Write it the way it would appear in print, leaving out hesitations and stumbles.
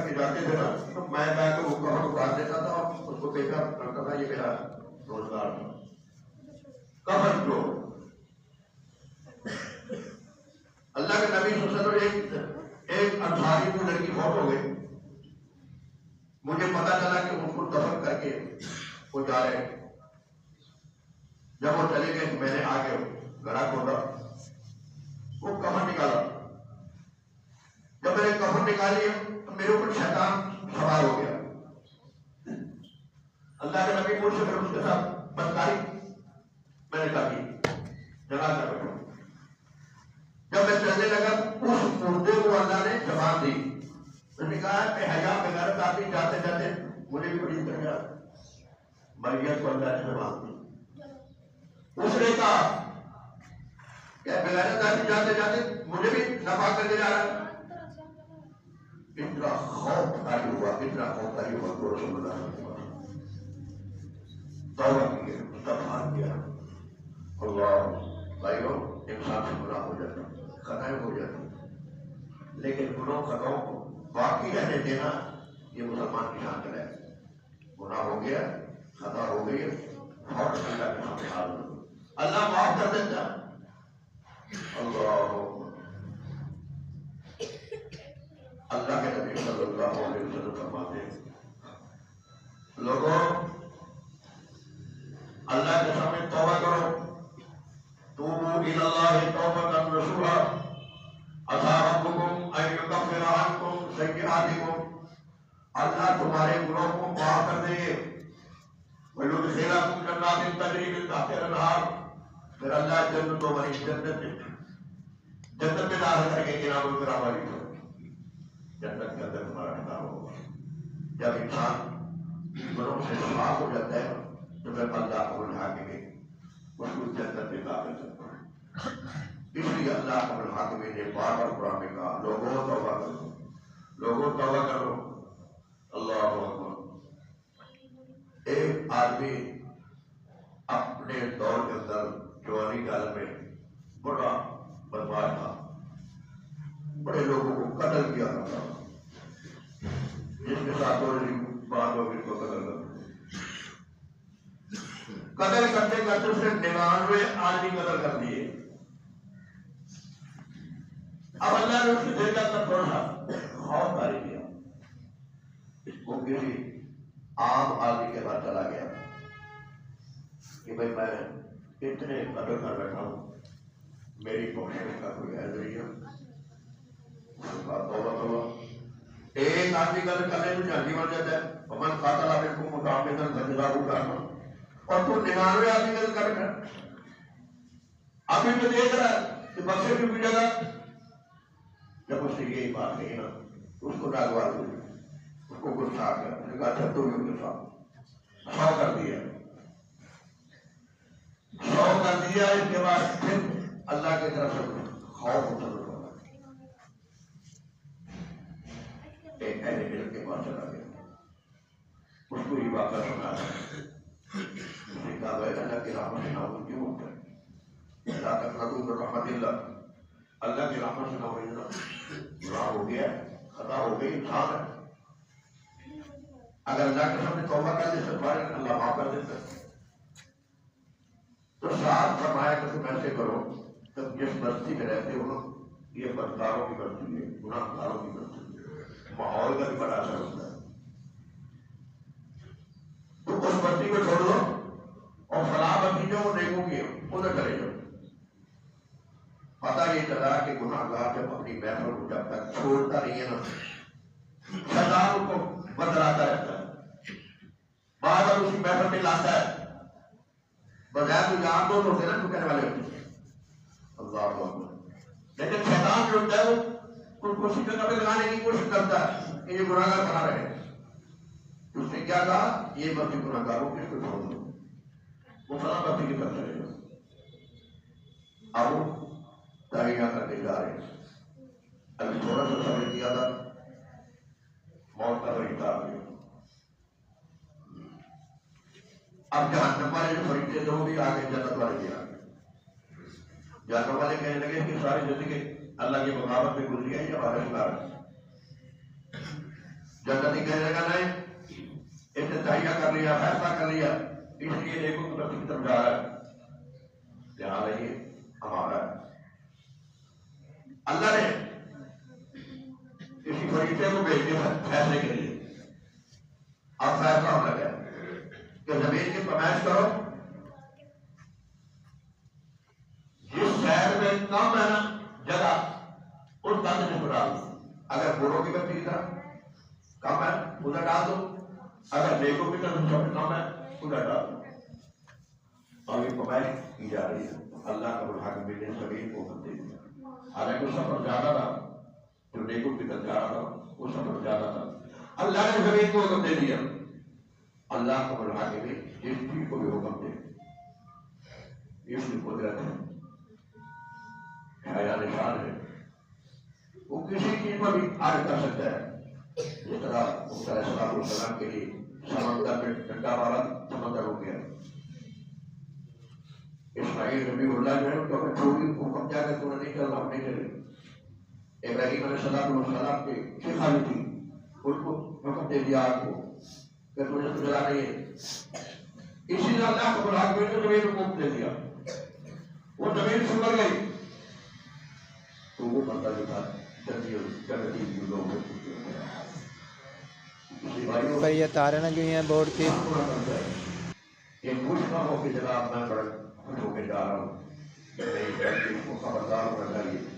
کر کے جاتے تھے نا تو میں جا کے وہ کفن اتار دیتا تھا اور اس کو دیکھا کرتا تھا، یہ میرا روزگار تھا کفن جو اللہ کے نبی صلی اللہ علیہ وسلم ایک انصاری کو لڑکی فوت ہو گئی، مجھے پتا چلا کہ اس کو دفن کر کے وہ جا رہے ہیں، جب وہ چلے گئے میں نے آگے گڑا کھولا، وہ کفن نکالا، جب میں نے کفن نکالی تو میرے اوپر شیطان سوار ہو گیا، اللہ کے نبی مجھ سے پھر اس کے ساتھ بدکاری میں نے کہا جگہ کر بیٹھا، جب میں چلنے لگا اس مردے کو اللہ نے زبان دی، میں نے کہا کہ حیا بغیر آدمی جاتے جاتے مجھے بھی بڑی درجات میت کو اللہ نے زبان دی، اس نے کہا کہ بغیر آدمی جاتے جاتے مجھے بھی نفع کر کے جا رہا ہے، اتنا خوف تاری ہوا، اتنا خوف تاری ہوا تو رسول اللہ نے توبہ کی ہے، استغفار کیا، اللہ بھائیو انسان سے گناہ ہو جاتا خطائیں ہو جاتی، لیکن گناہ خطاؤں کو باقی رہنے دینا یہ مسلمان کی شان ہے، گناہ ہو گیا خطا ہو گئی فوراً اللہ کے سامنے حاضر ہو، اللہ معاف کر دیتا اللہ کے نبی صلی اللہ علیہ وسلم فرماتے ہیں لوگوں اللہ کے سامنے توبہ کرو، توبوا الی اللہ توبۃ نصوحا عسیٰ ربکم ان یکفر عنکم سیئاتکم، اللہ تمہارے گناہوں کو معاف کر دے گے، ویدخلکم جنات تجری من تحتہا الانہار، پھر اللہ جنتوں والی جنت میں داخل کر کے انعام و کرام والی جنت کے اندر تمہارا ٹھکانہ ہوگا۔ جب انسان گناہوں سے صاف ہو جاتا ہے تو پھر اللہ کو الحاکمین اس کو جنت میں داخل کرتا ہے، اس لیے اللہ کو الحاکمین نے بار بار قرآن میں کہا لوگوں توبہ کرو، لوگوں توبہ کرو، اللہ اکبر۔ ایک آدمی اپنے دور کے اندر جوانی کال میں بڑا بدماش تھا، بڑے لوگوں کو قتل کیا تھا، جس کے ساتھ بات ہو گئی کو قتل کر قتل کرتے کرتے اس نے 99 آدمی قتل کر دیے۔ اب اللہ نے اس کے دل کا اندر تھوڑا سا خوف طاری کیا، وہ کسی عام آدمی کے بعد چلا گیا کہ بھائی میں اتنے قتل کر بیٹھا ہوں، میری بخشش کا کوئی ہے نہیں، ایک آدمی قتل کرنے میں جھنڈی بن جاتا ہے، ومن قاتل منکم متعمدا فجزاؤہ جہنم، اور تو 99 آدمی قتل کر بیٹھا، ابھی میں دیکھ رہا ہے کہ بخشے کی بھی جگہ، جب اس نے یہی بات کہی نا اس کو ناگوار ہوئی، اس کو غصہ آ گیا، اس نے کہا اچھا تو بھی غصہ 100 کر دیا، 100 کر دیا، اس کے بعد پھر اللہ کی طرف سے خوف مسلط ہوگا، ایک اہل علم کے پاس چلا گیا، اس کو یہ واقعہ سنا، اس نے کہا بھائی اللہ کی رحمت سے ناامید کیوں ہوتا ہے، لا تقنطوا من رحمت اللہ، اللہ کی رحمت سے ناامید نہ، گناہ ہو گیا خطا ہو گئی انسان ہے، اگر اللہ کے سامنے توبہ کر دے استغفار اللہ معاف کر دیتا ہے، تو ساتھ فرمایا کہ تم ایسے کرو تم جس بستی میں رہتے ہو یہ بدکاروں کی بستی ہے، گناہ گاروں کی بستی ہے، ماحول کا بھی بڑا اثر ہوتا ہے، تو اس بستی کو چھوڑ دو اور فلاں بستی جو وہ نیکوں کی ادھر چلے جاؤ۔ پتہ یہ چلا کہ گناہ گار جب اپنی محفل کو جب تک چھوڑتا نہیں ہے نا شیطان اس کو بدلاتا رہتا ہے، بعد اور اسی محفل میں لاتا ہے، بجائے تو جان دو ہوتے نا تو کہنے والے ہوتے اللہ اکبر، لیکن شیطان جو ہوتا ہے وہ اس کو سیدھے کپڑے لگانے کی کوشش کرتا ہے کہ یہ گناہ گار بنا رہے، اس نے کیا کہا یہ بستی گناہ گاروں کی اس کو چھوڑ دو، وہ فلاں بستی کی طرف چلے گا، اب وہ تاریخ کر کے جا رہے ہیں، ابھی تھوڑا سا سمجھ کیا تھا موت کا فرشتہ آ گیا، اب جہنم والے جو فرشتے تھے وہ بھی آگے، جنت والے بھی آگے، جہنم والے کہنے لگے کہ ساری زندگی اللہ کی بغاوت میں گزری ہے یہ ہمارا شکار ہے، جنتی کہنے لگا نہیں ابتدائیہ کر لیا فیصلہ کر لیا اس لیے نیکو کی طرف جا رہا ہے لہٰذا یہ ہمارا ہے اللہ نے کسی فریقے کو بھیج دیا فیصلے کے لیے اب فیصلہ ہونا گیا کہ زمین کی پیمائش کرو جس شہر میں کم ہے نا جگہ اس تند کو ڈال دو اگر بوڑھوں کی بچی کی طرح کم ہے ادھر ڈال دو اگر نیکوں کی طرف کم ہے ادھر ڈال دو اور یہ پیمائش کی جا رہی ہے اللہ کا الحاکم نے زمین کو حکم دے دیا حالانکہ سفر زیادہ تھا جو نیکوں کی طرف جا رہا تھا وہ سفر زیادہ تھا اللہ نے زمین کو حکم دے دیا اللہ کو الحاکم نے جس چیز کو بھی حکم دے اس کی قدرت ہے حیا نشان ہے وہ کسی چیز پر بھی عارض کر سکتا ہے جس طرح موسیٰ علیہ السلام کے لیے سمندر میں ڈنڈا مارا سمندر ہو گیا اسماعیل نبی اللہ جو ہے ان کو چھوڑی کو قبضہ کر کے نہیں چلنا ہم نہیں چلے ابراہیم علیہ السلام کے شیخالی تھی ان کو حکم دے دیا آپ کو کہ تجھے تو جلا نہیں ہے اسی لیے اللہ کو بلا کے زمین کو حکم دے دیا وہ زمین سمر گئی تو وہ بندہ جو تھا جنتی لوگ پر یہ تارے نہ جو ہیں بورڈ کے یہ خوش نہ ہو کہ جناب میں بڑا خوش ہو کے جا رہا ہوں کو خبردار ہونا چاہیے